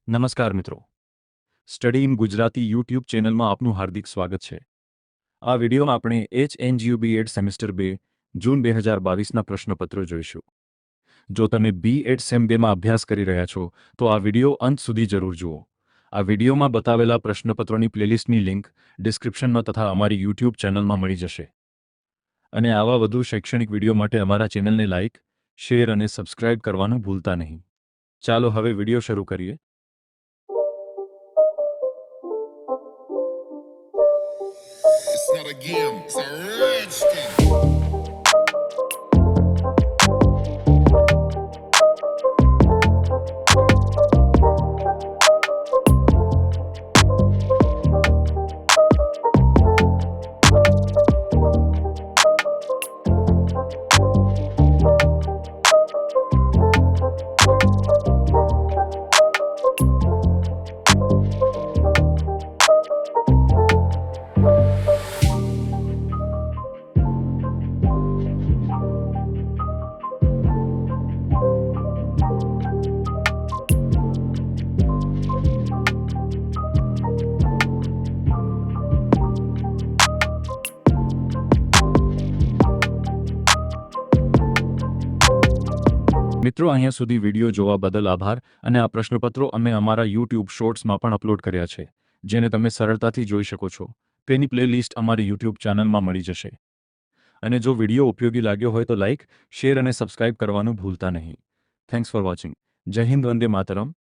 નમસ્કાર મિત્રો, study in Gujarati YouTube ચેનલમાં આપનું હાર્દિક સ્વાગત છે. આ વિડીયોમાં આપણે HNGU B.Ed સેમેસ્ટર 2 જૂન 2022ના પ્રશ્નપત્રો જોઈશું. જો તમે B.Ed સેમ 2માં અભ્યાસ કરી રહ્યા છો તો આ વિડીયો અંત સુધી જરૂર જુઓ. આ વિડીયોમાં બતાવેલા પ્રશ્નપત્રોની પ્લેલિસ્ટની લિંક ડિસ્ક્રિપ્શનમાં તથા અમારી યુટ્યુબ ચેનલમાં મળી જશે. અને આવા વધુ શૈક્ષણિક વિડીયો માટે અમારા ચેનલને લાઇક, શેર અને સબસ્ક્રાઇબ કરવાનું ભૂલતા નહીં. ચાલો હવે વિડીયો શરૂ કરીએ. It's not a game, it's a rich thing. મિત્રો, અહીંયા સુધી વિડીયો જોવા બદલ આભાર. અને આ પ્રશ્નપત્રો અમે અમારા યુટ્યુબ શોર્ટ્સમાં પણ અપલોડ કર્યા છે, જેને તમે સરળતાથી જોઈ શકો છો. તેની પ્લેલિસ્ટ અમારી યુટ્યુબ ચેનલમાં મળી જશે. અને જો વિડીયો ઉપયોગી લાગ્યો હોય તો લાઇક, શેર અને સબસ્ક્રાઇબ કરવાનું ભૂલતા નહીં. Thanks for watching. જય હિન્દ, વંદે માતરમ.